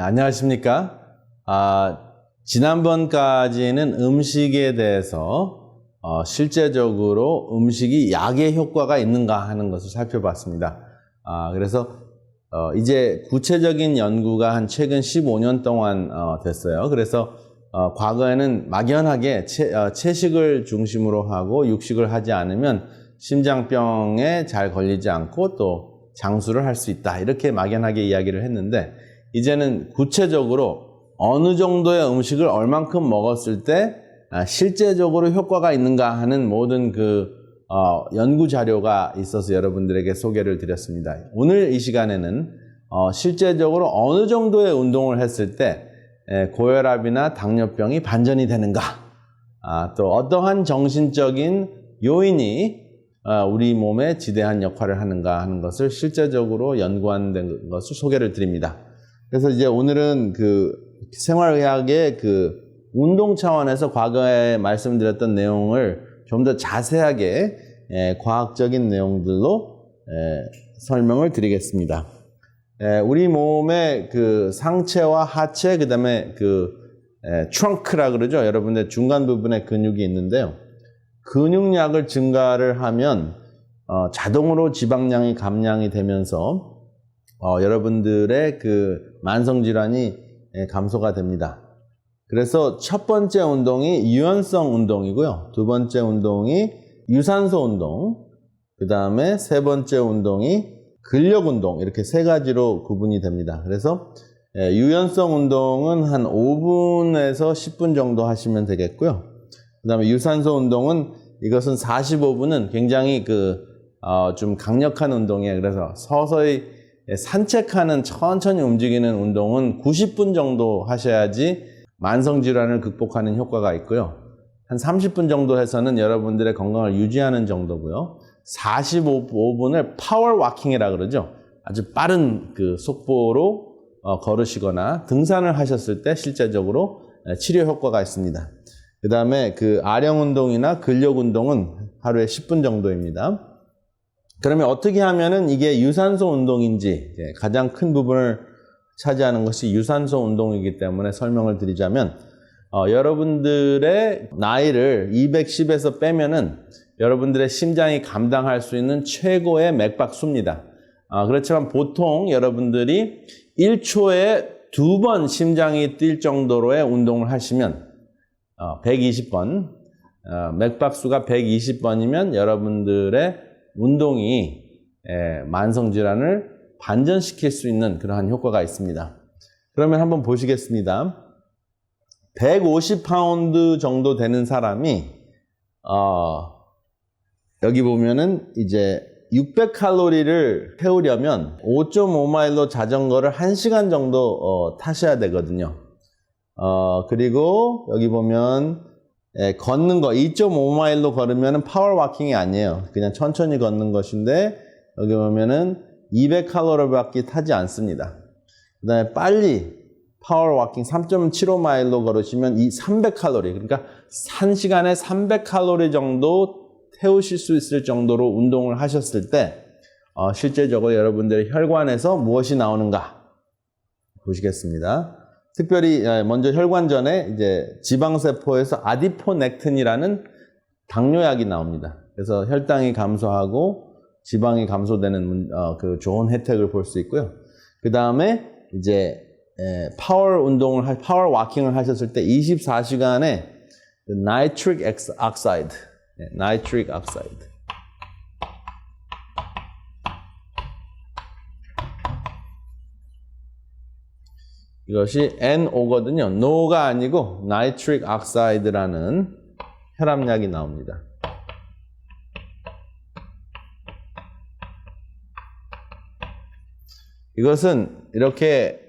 안녕하십니까? 지난번까지는 음식에 대해서 실제적으로 음식이 약의 효과가 있는가 하는 것을 살펴봤습니다. 그래서 이제 구체적인 연구가 한 최근 15년 동안 됐어요. 그래서 과거에는 막연하게 채식을 중심으로 하고 육식을 하지 않으면 심장병에 잘 걸리지 않고 또 장수를 할 수 있다, 이렇게 막연하게 이야기를 했는데, 이제는 구체적으로 어느 정도의 음식을 얼만큼 먹었을 때 실제적으로 효과가 있는가 하는 모든 연구 자료가 있어서 여러분들에게 소개를 드렸습니다. 오늘 이 시간에는 실제적으로 어느 정도의 운동을 했을 때 고혈압이나 당뇨병이 반전이 되는가, 또 어떠한 정신적인 요인이 우리 몸에 지대한 역할을 하는가 하는 것을 실제적으로 연구한 것을 소개를 드립니다. 그래서 이제 오늘은 생활의학의 운동 차원에서 과거에 말씀드렸던 내용을 좀 더 자세하게 과학적인 내용들로 설명을 드리겠습니다. 우리 몸의 상체와 하체, 그 다음에 트렁크라 그러죠. 여러분들 중간 부분에 근육이 있는데요. 근육량을 증가를 하면 자동으로 지방량이 감량이 되면서 여러분들의 만성질환이 감소가 됩니다. 그래서 첫 번째 운동이 유연성 운동이고요. 두 번째 운동이 유산소 운동, 그 다음에 세 번째 운동이 근력 운동, 이렇게 세 가지로 구분이 됩니다. 그래서 유연성 운동은 한 5분에서 10분 정도 하시면 되겠고요. 그 다음에 유산소 운동은, 이것은 45분은 굉장히 좀 강력한 운동이에요. 그래서 서서히 산책하는, 천천히 움직이는 운동은 90분 정도 하셔야지 만성질환을 극복하는 효과가 있고요. 한 30분 정도 해서는 여러분들의 건강을 유지하는 정도고요. 45분을 파워워킹이라 그러죠. 아주 빠른 속보로 걸으시거나 등산을 하셨을 때 실제적으로 치료 효과가 있습니다. 그 다음에 아령 운동이나 근력 운동은 하루에 10분 정도입니다. 그러면 어떻게 하면은 이게 유산소 운동인지, 가장 큰 부분을 차지하는 것이 유산소 운동이기 때문에 설명을 드리자면, 여러분들의 나이를 210에서 빼면은 여러분들의 심장이 감당할 수 있는 최고의 맥박수입니다. 그렇지만 보통 여러분들이 1초에 2번 심장이 뛸 정도로의 운동을 하시면 120번, 맥박수가 120번이면 여러분들의 운동이 만성질환을 반전시킬 수 있는 그러한 효과가 있습니다. 그러면 한번 보시겠습니다. 150파운드 정도 되는 사람이 여기 보면은 이제 600칼로리를 태우려면 5.5마일로 자전거를 1시간 정도 타셔야 되거든요. 그리고 여기 보면 걷는 거 2.5마일로 걸으면 파워워킹이 아니에요. 그냥 천천히 걷는 것인데, 여기 보면은 200칼로리밖에 타지 않습니다. 그 다음에 빨리 파워워킹 3.75마일로 걸으시면 300칼로리, 그러니까 1시간에 300칼로리 정도 태우실 수 있을 정도로 운동을 하셨을 때 실제적으로 여러분들의 혈관에서 무엇이 나오는가 보시겠습니다. 특별히 먼저 혈관전에 이제 지방세포에서 아디포넥틴이라는 당뇨약이 나옵니다. 그래서 혈당이 감소하고 지방이 감소되는 좋은 혜택을 볼 수 있고요. 그 다음에 이제 파워워킹을 하셨을 때 24시간에 나이트릭 옥사이드, 이것이 NO거든요. NO가 아니고 나이트릭 옥사이드라는 혈압약이 나옵니다. 이것은 이렇게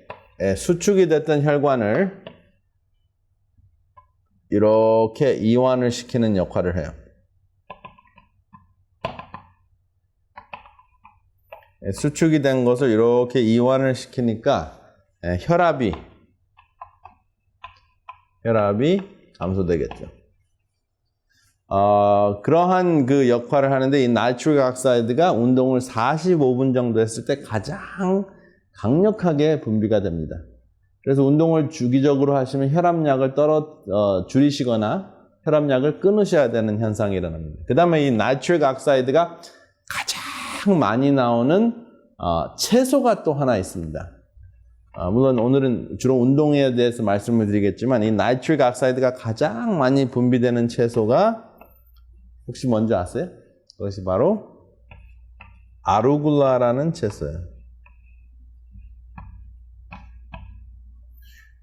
수축이 됐던 혈관을 이렇게 이완을 시키는 역할을 해요. 수축이 된 것을 이렇게 이완을 시키니까 혈압이 감소되겠죠. 그러한 역할을 하는데, 이 나이트릭 옥사이드가 운동을 45분 정도 했을 때 가장 강력하게 분비가 됩니다. 그래서 운동을 주기적으로 하시면 혈압약을 줄이시거나 혈압약을 끊으셔야 되는 현상이 일어납니다. 그 다음에 이 나이트릭 옥사이드가 가장 많이 나오는 채소가 또 하나 있습니다. 물론 오늘은 주로 운동에 대해서 말씀을 드리겠지만 이 나이트릭 옥사이드가 가장 많이 분비되는 채소가 혹시 뭔지 아세요? 그것이 바로 아루굴라라는 채소예요.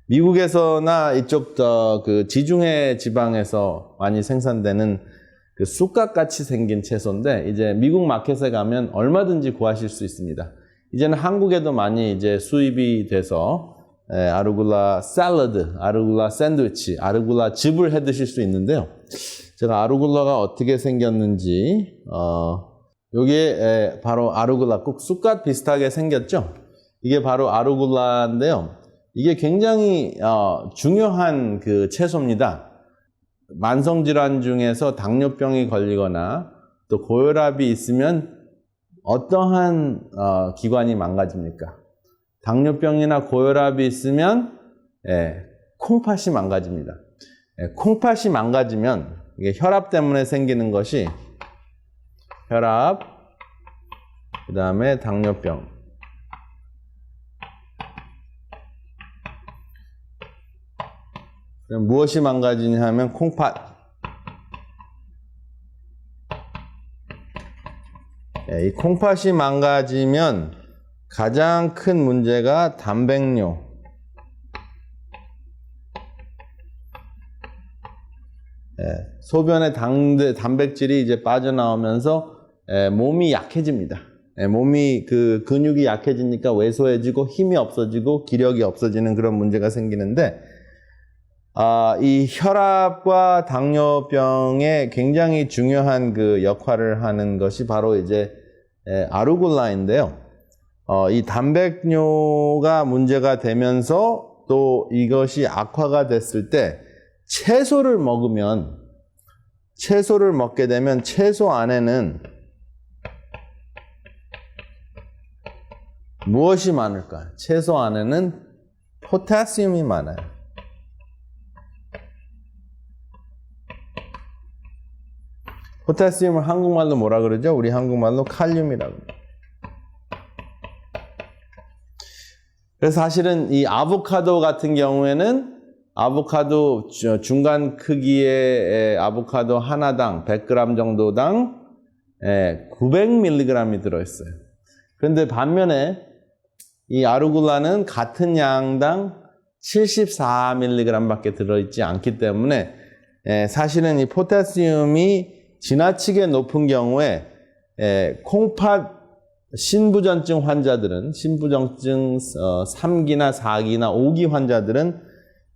미국에서나 이쪽 그 지중해 지방에서 많이 생산되는 그 쑥갓같이 생긴 채소인데 이제 미국 마켓에 가면 얼마든지 구하실 수 있습니다. 이제는 한국에도 많이 이제 수입이 돼서 아루굴라 샐러드, 아루굴라 샌드위치, 아루굴라 즙을 해 드실 수 있는데요. 제가 아루굴라가 어떻게 생겼는지 요게 바로 아루굴라, 꼭 쑥갓 비슷하게 생겼죠? 이게 바로 아루굴라인데요. 이게 굉장히 중요한 그 채소입니다. 만성질환 중에서 당뇨병이 걸리거나 또 고혈압이 있으면 어떠한 기관이 망가집니까? 당뇨병이나 고혈압이 있으면 콩팥이 망가집니다. 콩팥이 망가지면 이게 혈압 때문에 생기는 것이 혈압, 그 다음에 당뇨병. 무엇이 망가지냐 하면 콩팥. 이 콩팥이 망가지면 가장 큰 문제가 단백뇨. 소변의 단백질이 이제 빠져나오면서 몸이 약해집니다. 몸이 그 근육이 약해지니까 왜소해지고 힘이 없어지고 기력이 없어지는 그런 문제가 생기는데 이 혈압과 당뇨병에 굉장히 중요한 그 역할을 하는 것이 바로 이제 아루굴라인데요. 이 단백뇨가 문제가 되면서 또 이것이 악화가 됐을 때 채소를 먹게 되면 채소 안에는 무엇이 많을까? 채소 안에는 포타시움이 많아요. 포타시움을 한국말로 뭐라 그러죠? 우리 한국말로 칼륨이라고. 그래서 사실은 이 아보카도 같은 경우에는 아보카도 중간 크기의 아보카도 하나당 100g 정도당 900mg이 들어있어요. 그런데 반면에 이 아루굴라는 같은 양당 74mg 밖에 들어있지 않기 때문에 사실은 이 포타시움이 지나치게 높은 경우에 콩팥 신부전증 환자들은 신부전증 3기나 4기나 5기 환자들은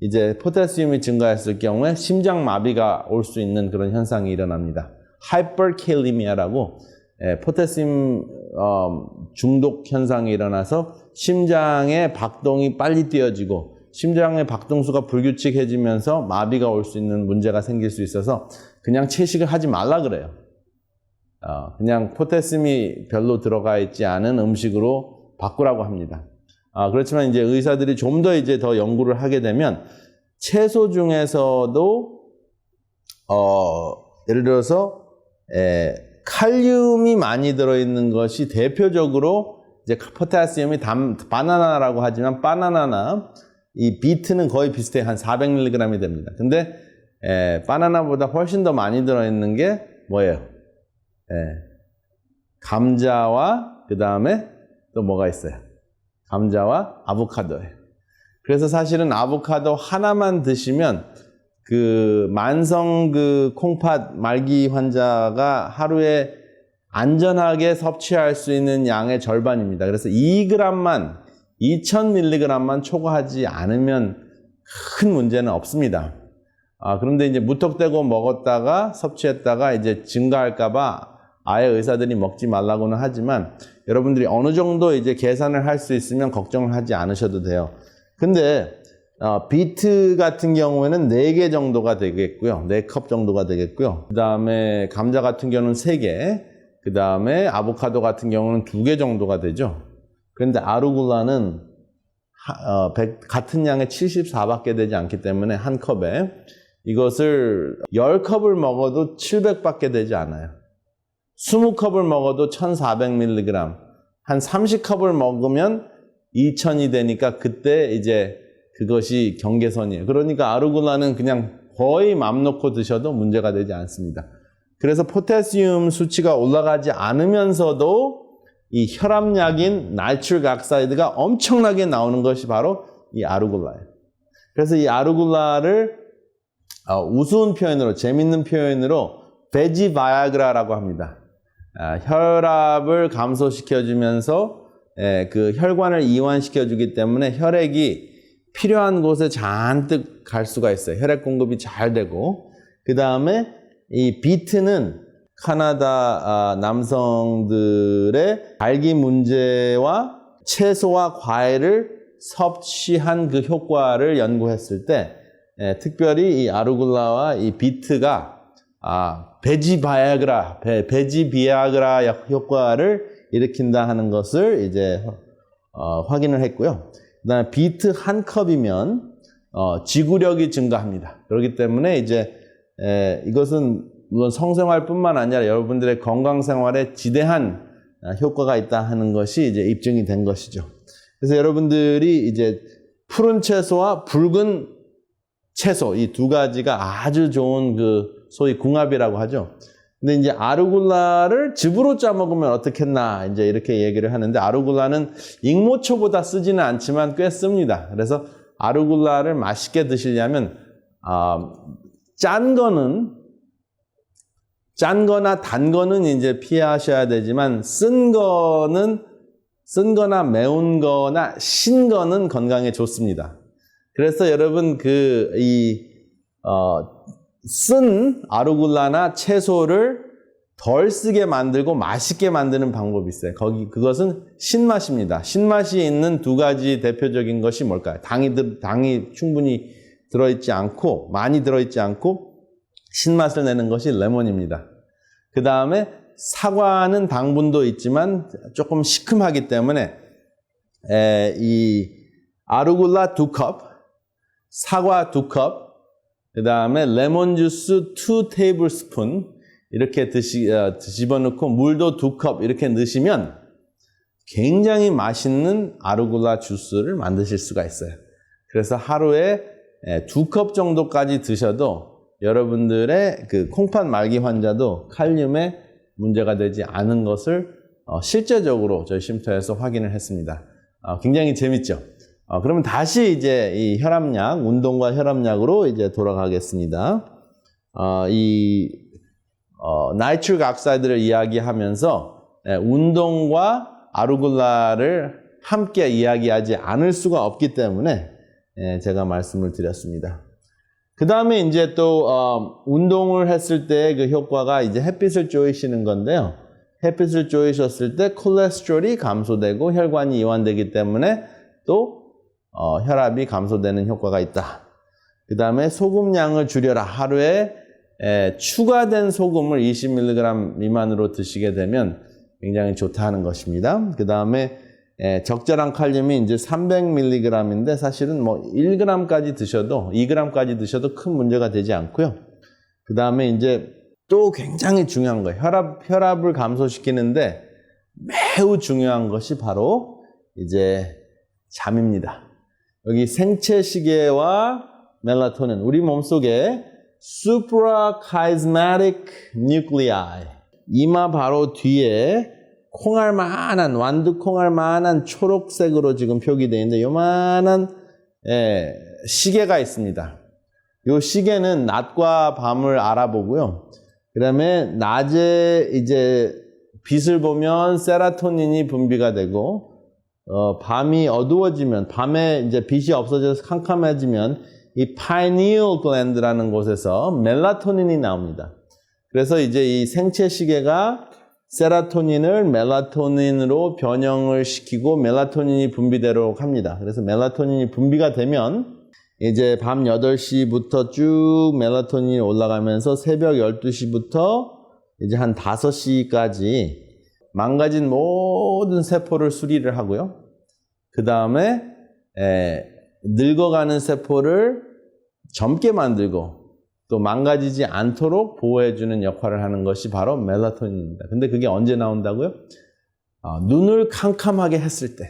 이제 포타시움이 증가했을 경우에 심장마비가 올 수 있는 그런 현상이 일어납니다. 하이퍼캘리미아라고 포타시움 중독 현상이 일어나서 심장의 박동이 빨리 뛰어지고 심장의 박동수가 불규칙해지면서 마비가 올 수 있는 문제가 생길 수 있어서 그냥 채식을 하지 말라 그래요. 그냥 포타시움이 별로 들어가 있지 않은 음식으로 바꾸라고 합니다. 그렇지만 이제 의사들이 좀 더 이제 더 연구를 하게 되면 채소 중에서도 예를 들어서 칼륨이 많이 들어있는 것이 대표적으로 이제 포타시움이 바나나라고 하지만 바나나나 이 비트는 거의 비슷해요. 한 400mg이 됩니다. 근데 바나나보다 훨씬 더 많이 들어있는 게 뭐예요? 감자와 그 다음에 또 뭐가 있어요? 감자와 아보카도예요. 그래서 사실은 아보카도 하나만 드시면 그 만성 그 콩팥 말기 환자가 하루에 안전하게 섭취할 수 있는 양의 절반입니다. 그래서 2g만 2000mg만 초과하지 않으면 큰 문제는 없습니다. 그런데 이제 무턱대고 먹었다가 섭취했다가 이제 증가할까봐 아예 의사들이 먹지 말라고는 하지만 여러분들이 어느 정도 이제 계산을 할 수 있으면 걱정을 하지 않으셔도 돼요. 근데 비트 같은 경우에는 4개 정도가 되겠고요. 4컵 정도가 되겠고요. 그 다음에 감자 같은 경우는 3개, 그 다음에 아보카도 같은 경우는 2개 정도가 되죠. 그런데 아루굴라는 같은 양의 74밖에 되지 않기 때문에 한 컵에 이것을 10컵을 먹어도 700밖에 되지 않아요. 20컵을 먹어도 1400mg, 한 30컵을 먹으면 2000이 되니까 그때 이제 그것이 경계선이에요. 그러니까 아루굴라는 그냥 거의 맘 놓고 드셔도 문제가 되지 않습니다. 그래서 포타시움 수치가 올라가지 않으면서도 이 혈압약인 나이트릭 옥사이드가 엄청나게 나오는 것이 바로 이 아루굴라예요. 그래서 이 아루굴라를 우스운 표현으로, 재밌는 표현으로 베지 바야그라라고 합니다. 혈압을 감소시켜주면서 그 혈관을 이완시켜주기 때문에 혈액이 필요한 곳에 잔뜩 갈 수가 있어요. 혈액 공급이 잘 되고, 그 다음에 이 비트는 카나다 남성들의 발기 문제와 채소와 과일을 섭취한 그 효과를 연구했을 때 특별히 이 아루굴라와 이 비트가 베지 바야그라 효과를 일으킨다 하는 것을 이제 확인을 했고요. 그다음에 비트 한 컵이면 지구력이 증가합니다. 그렇기 때문에 이제 이것은 물론 성생활뿐만 아니라 여러분들의 건강 생활에 지대한 효과가 있다 하는 것이 이제 입증이 된 것이죠. 그래서 여러분들이 이제 푸른 채소와 붉은 채소, 이 두 가지가 아주 좋은 그 소위 궁합이라고 하죠. 근데 이제 아루굴라를 즙으로 짜 먹으면 어떻겠나 이제 이렇게 얘기를 하는데, 아루굴라는 익모초보다 쓰지는 않지만 꽤 씁니다. 그래서 아루굴라를 맛있게 드시려면 짠 거나 단 거는 이제 피하셔야 되지만 쓴 거나 매운 거나 신 거는 건강에 좋습니다. 그래서 여러분 쓴 아루굴라나 채소를 덜 쓰게 만들고 맛있게 만드는 방법이 있어요. 그것은 신맛입니다. 신맛이 있는 두 가지 대표적인 것이 뭘까요? 당이 충분히 들어있지 않고, 많이 들어있지 않고 신맛을 내는 것이 레몬입니다. 그 다음에 사과는 당분도 있지만 조금 시큼하기 때문에 이 아루굴라 2컵, 사과 2컵, 그 다음에 레몬 주스 2 테이블스푼 이렇게 집어넣고 물도 2컵 이렇게 넣으시면 굉장히 맛있는 아루굴라 주스를 만드실 수가 있어요. 그래서 하루에 2컵 정도까지 드셔도 여러분들의 그 콩팥 말기 환자도 칼륨에 문제가 되지 않은 것을 실제적으로 저희 쉼터에서 확인을 했습니다. 굉장히 재밌죠? 그러면 다시 이제 이 혈압약, 운동과 혈압약으로 이제 돌아가겠습니다. 나이트릭 옥사이드를 이야기하면서 운동과 아루굴라를 함께 이야기하지 않을 수가 없기 때문에 제가 말씀을 드렸습니다. 그 다음에 이제 또 운동을 했을 때 그 효과가 이제 햇빛을 쬐시는 건데요. 햇빛을 쬐셨을 때 콜레스테롤이 감소되고 혈관이 이완되기 때문에 또 혈압이 감소되는 효과가 있다. 그 다음에 소금량을 줄여라. 하루에 추가된 소금을 20mg 미만으로 드시게 되면 굉장히 좋다는 것입니다. 그 다음에 적절한 칼륨이 이제 300mg인데 사실은 뭐 1g까지 드셔도 2g까지 드셔도 큰 문제가 되지 않고요. 그 다음에 이제 또 굉장히 중요한 거예요. 혈압을 감소시키는데 매우 중요한 것이 바로 이제 잠입니다. 여기 생체시계와 멜라토닌, 우리 몸속에 suprachiasmatic nuclei, 이마 바로 뒤에 완두콩알만한 초록색으로 지금 표기되어 있는데 요만한 시계가 있습니다. 이 시계는 낮과 밤을 알아보고요. 그 다음에 낮에 이제 빛을 보면 세로토닌이 분비가 되고, 밤이 어두워지면, 밤에 이제 빛이 없어져서 캄캄해지면 이 pineal gland라는 곳에서 멜라토닌이 나옵니다. 그래서 이제 이 생체시계가 세로토닌을 멜라토닌으로 변형을 시키고 멜라토닌이 분비되도록 합니다. 그래서 멜라토닌이 분비가 되면 이제 밤 8시부터 쭉 멜라토닌이 올라가면서 새벽 12시부터 이제 한 5시까지 망가진 모든 세포를 수리를 하고요. 그 다음에 늙어가는 세포를 젊게 만들고 또 망가지지 않도록 보호해주는 역할을 하는 것이 바로 멜라토닌입니다. 근데 그게 언제 나온다고요? 눈을 캄캄하게 했을 때,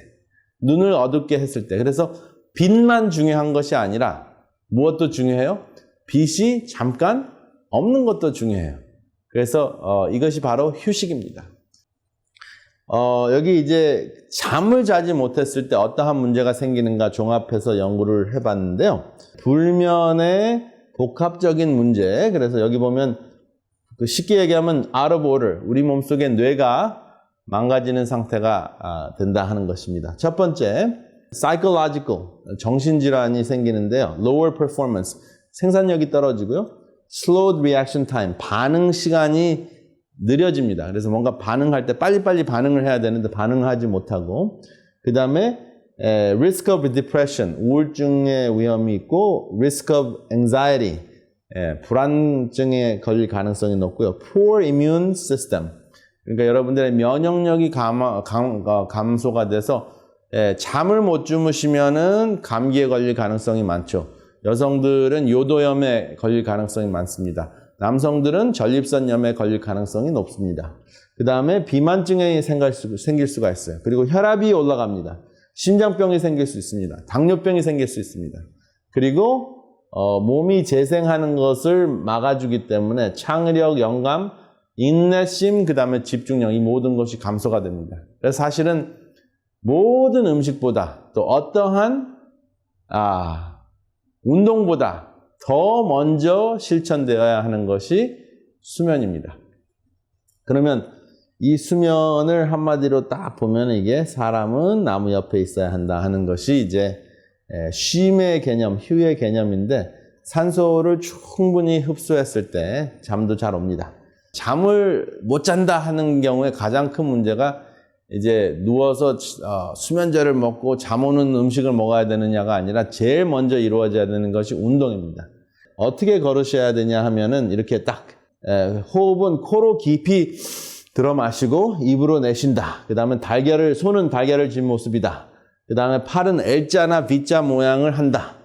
눈을 어둡게 했을 때. 그래서 빛만 중요한 것이 아니라 무엇도 중요해요? 빛이 잠깐 없는 것도 중요해요. 그래서 이것이 바로 휴식입니다. 여기 이제 잠을 자지 못했을 때 어떠한 문제가 생기는가 종합해서 연구를 해봤는데요. 불면의 복합적인 문제. 그래서 여기 보면 쉽게 얘기하면 out of order. 우리 몸속의 뇌가 망가지는 상태가 된다 하는 것입니다. 첫 번째, psychological. 정신질환이 생기는데요. lower performance. 생산력이 떨어지고요. slowed reaction time. 반응 시간이 느려집니다. 그래서 뭔가 반응할 때 빨리빨리 반응을 해야 되는데 반응하지 못하고, 그 다음에 risk of depression, 우울증의 위험이 있고, risk of anxiety, 불안증에 걸릴 가능성이 높고요. poor immune system, 그러니까 여러분들의 면역력이 감소가 돼서 잠을 못 주무시면은 감기에 걸릴 가능성이 많죠. 여성들은 요도염에 걸릴 가능성이 많습니다. 남성들은 전립선염에 걸릴 가능성이 높습니다. 그 다음에 비만증이 생길 수가 있어요. 그리고 혈압이 올라갑니다. 심장병이 생길 수 있습니다. 당뇨병이 생길 수 있습니다. 그리고 몸이 재생하는 것을 막아주기 때문에 창의력, 영감, 인내심, 그 다음에 집중력, 이 모든 것이 감소가 됩니다. 그래서 사실은 모든 음식보다 또 어떠한 운동보다 더 먼저 실천되어야 하는 것이 수면입니다. 그러면 이 수면을 한마디로 딱 보면 이게 사람은 나무 옆에 있어야 한다 하는 것이 이제 쉼의 개념, 휴의 개념인데 산소를 충분히 흡수했을 때 잠도 잘 옵니다. 잠을 못 잔다 하는 경우에 가장 큰 문제가 이제 누워서 수면제를 먹고 잠 오는 음식을 먹어야 되느냐가 아니라 제일 먼저 이루어져야 되는 것이 운동입니다. 어떻게 걸으셔야 되냐 하면은 이렇게 딱 호흡은 코로 깊이 들어 마시고 입으로 내쉰다. 그 다음에 손은 달걀을 쥔 모습이다. 그 다음에 팔은 L자나 V자 모양을 한다.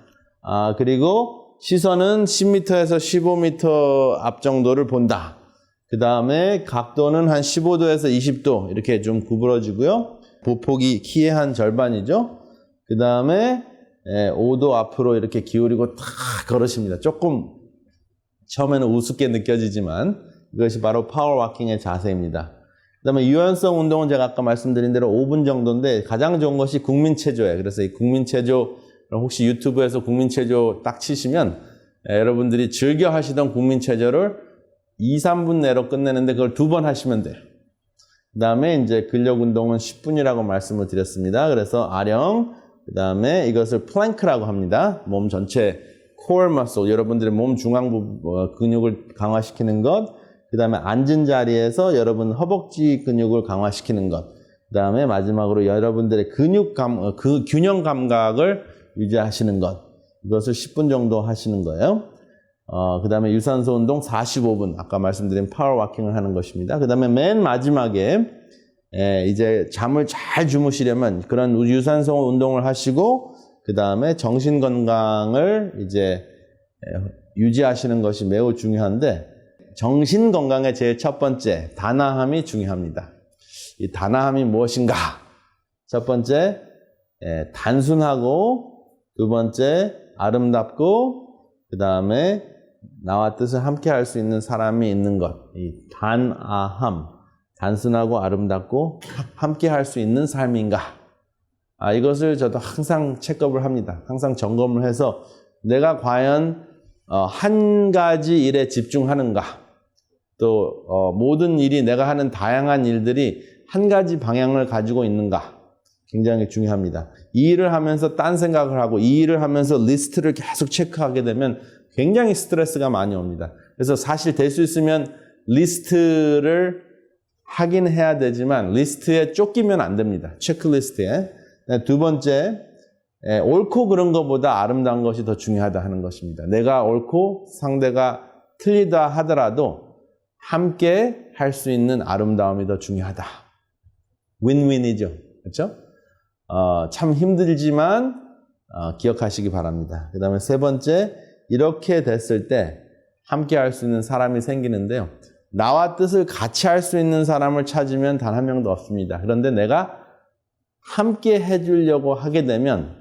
그리고 시선은 10m에서 15m 앞 정도를 본다. 그 다음에 각도는 한 15도에서 20도 이렇게 좀 구부러지고요. 보폭이 키의 한 절반이죠. 그 다음에 5도 앞으로 이렇게 기울이고 탁 걸으십니다. 조금 처음에는 우습게 느껴지지만 이것이 바로 파워워킹의 자세입니다. 그 다음에 유연성 운동은 제가 아까 말씀드린 대로 5분 정도인데 가장 좋은 것이 국민체조예요. 그래서 이 국민체조, 혹시 유튜브에서 국민체조 딱 치시면 여러분들이 즐겨 하시던 국민체조를 2, 3분 내로 끝내는데 그걸 2번 하시면 돼요. 그 다음에 이제 근력 운동은 10분이라고 말씀을 드렸습니다. 그래서 아령, 그 다음에 이것을 플랭크라고 합니다. 몸 전체 core muscle, 여러분들의 몸 중앙부 근육을 강화시키는 것. 그 다음에 앉은 자리에서 여러분 허벅지 근육을 강화시키는 것. 그 다음에 마지막으로 여러분들의 균형 감각을 유지하시는 것. 이것을 10분 정도 하시는 거예요. 그 다음에 유산소 운동 45분. 아까 말씀드린 파워워킹을 하는 것입니다. 그 다음에 맨 마지막에 이제 잠을 잘 주무시려면 그런 유산소 운동을 하시고 그 다음에 정신 건강을 이제 유지하시는 것이 매우 중요한데 정신 건강의 제일 첫 번째 단아함이 중요합니다. 이 단아함이 무엇인가? 첫 번째 단순하고, 두 번째 아름답고, 그 다음에 나와 뜻을 함께 할 수 있는 사람이 있는 것. 이 단아함, 단순하고 아름답고 함께 할 수 있는 삶인가? 이것을 저도 항상 체크업을 합니다. 항상 점검을 해서 내가 과연 한 가지 일에 집중하는가? 또 모든 일이, 내가 하는 다양한 일들이 한 가지 방향을 가지고 있는가? 굉장히 중요합니다. 이 일을 하면서 딴 생각을 하고 이 일을 하면서 리스트를 계속 체크하게 되면 굉장히 스트레스가 많이 옵니다. 그래서 사실 될 수 있으면 리스트를 하긴 해야 되지만 리스트에 쫓기면 안 됩니다. 체크리스트에. 두 번째, 옳고 그른 것보다 아름다운 것이 더 중요하다 하는 것입니다. 내가 옳고 상대가 틀리다 하더라도 함께 할 수 있는 아름다움이 더 중요하다. 윈윈이죠. 그렇죠? 참 힘들지만 기억하시기 바랍니다. 그 다음에 세 번째, 이렇게 됐을 때 함께 할 수 있는 사람이 생기는데요. 나와 뜻을 같이 할 수 있는 사람을 찾으면 단 한 명도 없습니다. 그런데 내가 함께 해주려고 하게 되면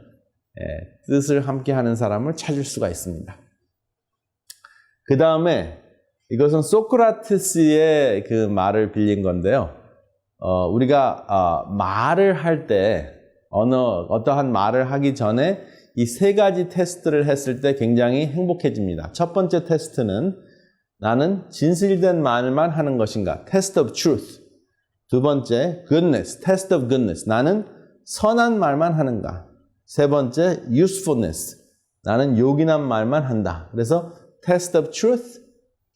뜻을 함께 하는 사람을 찾을 수가 있습니다. 그 다음에 이것은 소크라테스의 그 말을 빌린 건데요. 우리가 말을 할 때 어떠한 말을 하기 전에 이 세 가지 테스트를 했을 때 굉장히 행복해집니다. 첫 번째 테스트는 나는 진실된 말만 하는 것인가? Test of truth. 두 번째, goodness. Test of goodness. 나는 선한 말만 하는가? 세 번째, usefulness. 나는 요긴한 말만 한다. 그래서 Test of truth,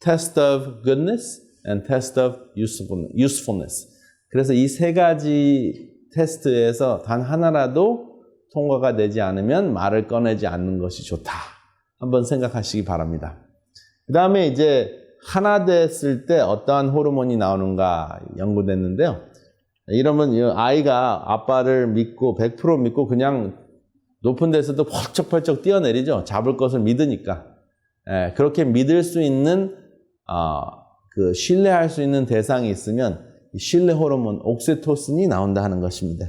Test of goodness, and Test of usefulness. 그래서 이 세 가지 테스트에서 단 하나라도 통과가 되지 않으면 말을 꺼내지 않는 것이 좋다. 한번 생각하시기 바랍니다. 그 다음에 이제 하나 됐을 때 어떠한 호르몬이 나오는가 연구됐는데요. 이러면 아이가 아빠를 믿고 100% 믿고 그냥 높은 데서도 펄쩍펄쩍 뛰어내리죠. 잡을 것을 믿으니까. 그렇게 믿을 수 있는 신뢰할 수 있는 대상이 있으면 신뢰 호르몬 옥시토신이 나온다 하는 것입니다.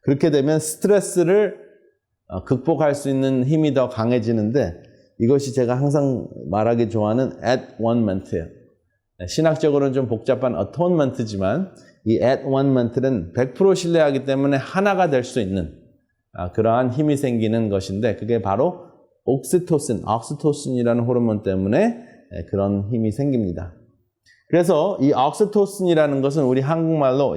그렇게 되면 스트레스를 극복할 수 있는 힘이 더 강해지는데 이것이 제가 항상 말하기 좋아하는 at one ment예요. 신학적으로는 좀 복잡한 atonement지만 이 at one ment는 100% 신뢰하기 때문에 하나가 될 수 있는 그러한 힘이 생기는 것인데 그게 바로 옥시토신이라는 호르몬 때문에 그런 힘이 생깁니다. 그래서 이 옥시토신이라는 것은 우리 한국말로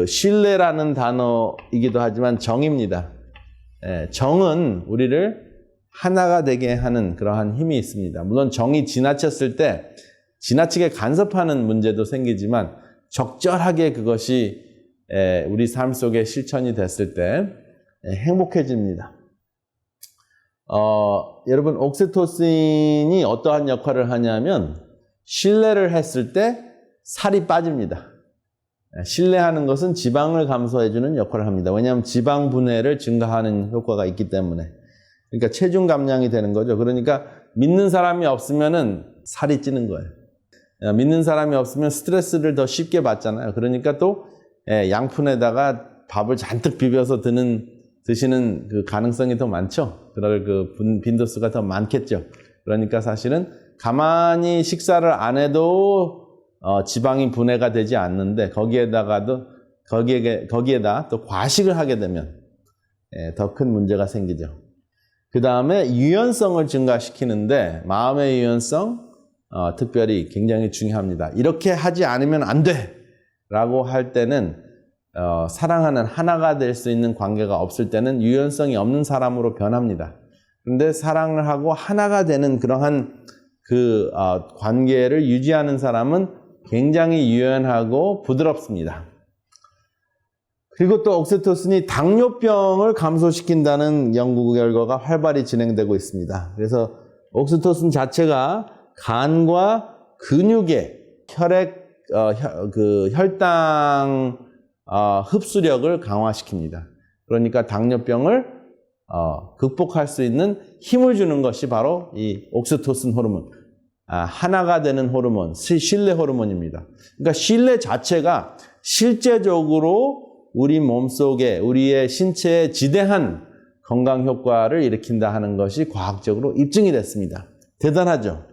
신뢰라는 단어이기도 하지만 정입니다. 정은 우리를 하나가 되게 하는 그러한 힘이 있습니다. 물론 정이 지나쳤을 때 지나치게 간섭하는 문제도 생기지만 적절하게 그것이 우리 삶 속에 실천이 됐을 때 행복해집니다. 여러분 옥시토신이 어떠한 역할을 하냐면 신뢰를 했을 때 살이 빠집니다. 신뢰하는 것은 지방을 감소해주는 역할을 합니다. 왜냐하면 지방 분해를 증가하는 효과가 있기 때문에. 그러니까 체중 감량이 되는 거죠. 그러니까 믿는 사람이 없으면은 살이 찌는 거예요. 믿는 사람이 없으면 스트레스를 더 쉽게 받잖아요. 그러니까 또 양푼에다가 밥을 잔뜩 비벼서 드시는 그 가능성이 더 많죠. 그럴 그 빈도수가 더 많겠죠. 그러니까 사실은 가만히 식사를 안 해도 지방이 분해가 되지 않는데 거기에다 또 과식을 하게 되면 더 큰 문제가 생기죠. 그 다음에 유연성을 증가시키는데 마음의 유연성 특별히 굉장히 중요합니다. 이렇게 하지 않으면 안 돼! 라고 할 때는 사랑하는 하나가 될 수 있는 관계가 없을 때는 유연성이 없는 사람으로 변합니다. 그런데 사랑을 하고 하나가 되는 그러한 관계를 유지하는 사람은 굉장히 유연하고 부드럽습니다. 그리고 또 옥시토신이 당뇨병을 감소시킨다는 연구 결과가 활발히 진행되고 있습니다. 그래서 옥시토신 자체가 간과 근육의 혈당 흡수력을 강화시킵니다. 그러니까 당뇨병을 극복할 수 있는 힘을 주는 것이 바로 이 옥시토신 호르몬. 하나가 되는 호르몬, 신뢰 호르몬입니다. 그러니까 신뢰 자체가 실제적으로 우리 몸속에, 우리의 신체에 지대한 건강 효과를 일으킨다 하는 것이 과학적으로 입증이 됐습니다. 대단하죠?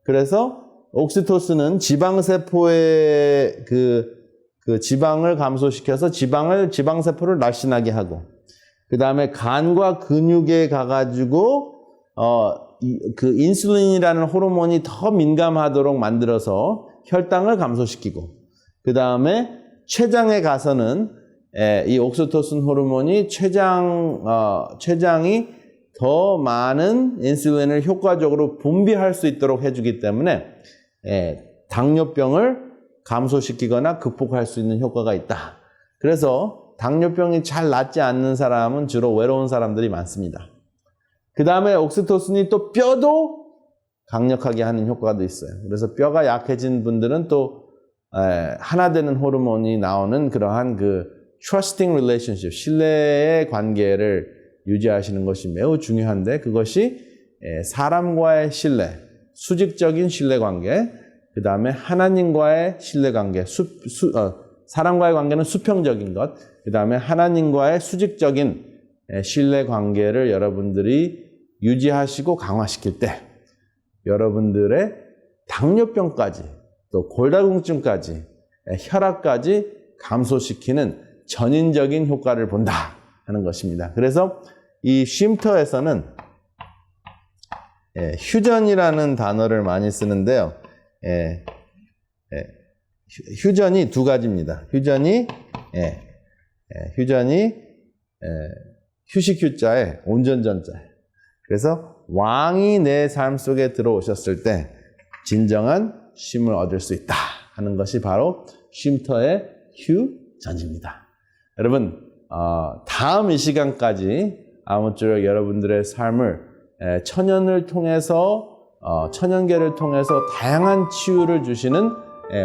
그래서 옥시토신은 지방세포의 그 지방을 감소시켜서 지방세포를 날씬하게 하고, 그 다음에 간과 근육에 가가지고, 그 인슐린이라는 호르몬이 더 민감하도록 만들어서 혈당을 감소시키고, 그 다음에 췌장에 가서는 이 옥시토신 호르몬이 췌장이 더 많은 인슐린을 효과적으로 분비할 수 있도록 해주기 때문에 당뇨병을 감소시키거나 극복할 수 있는 효과가 있다. 그래서 당뇨병이 잘 낫지 않는 사람은 주로 외로운 사람들이 많습니다. 그 다음에 옥시토신이 또 뼈도 강력하게 하는 효과도 있어요. 그래서 뼈가 약해진 분들은 또 하나 되는 호르몬이 나오는 그러한 그 trusting relationship, 신뢰의 관계를 유지하시는 것이 매우 중요한데 그것이 사람과의 신뢰, 수직적인 신뢰관계, 그 다음에 하나님과의 신뢰관계, 사람과의 관계는 수평적인 것, 그 다음에 하나님과의 수직적인 신뢰관계를 여러분들이 유지하시고 강화시킬 때 여러분들의 당뇨병까지 또 골다공증까지 혈압까지 감소시키는 전인적인 효과를 본다 하는 것입니다. 그래서 이 쉼터에서는 휴전이라는 단어를 많이 쓰는데요. 휴전이 두 가지입니다. 휴전이 휴식 휴자에 온전전자에. 그래서 왕이 내 삶 속에 들어오셨을 때 진정한 쉼을 얻을 수 있다 하는 것이 바로 쉼터의 휴전입니다. 여러분, 다음 이 시간까지 아무쪼록 여러분들의 삶을 천연을 통해서 천연계를 통해서 다양한 치유를 주시는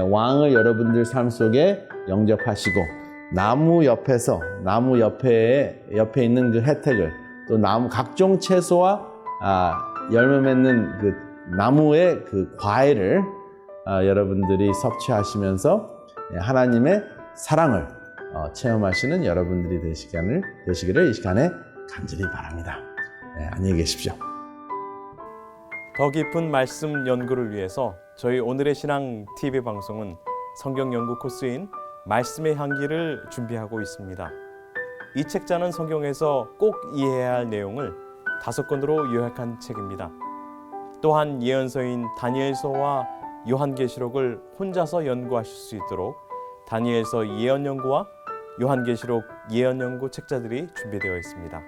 왕을 여러분들 삶 속에 영접하시고 나무 옆에 있는 그 혜택을 또 나무 각종 채소와 열매 맺는 그 나무의 그 과일을 여러분들이 섭취하시면서 하나님의 사랑을 체험하시는 여러분들이 되시기를 이 시간에 간절히 바랍니다. 안녕히 계십시오. 더 깊은 말씀 연구를 위해서 저희 오늘의 신앙 TV 방송은 성경 연구 코스인 말씀의 향기를 준비하고 있습니다. 이 책자는 성경에서 꼭 이해해야 할 내용을 5권으로 요약한 책입니다. 또한 예언서인 다니엘서와 요한계시록을 혼자서 연구하실 수 있도록 다니엘서 예언연구와 요한계시록 예언연구 책자들이 준비되어 있습니다.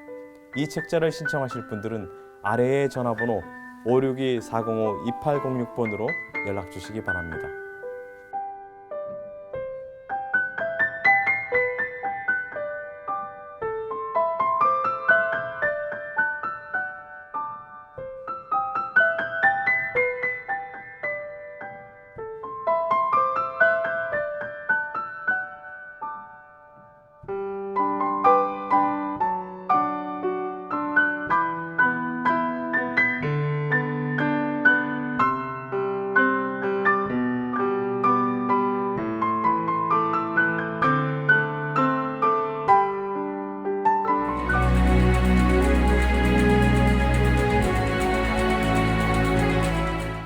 이 책자를 신청하실 분들은 아래의 전화번호 562-405-2806번으로 연락 주시기 바랍니다.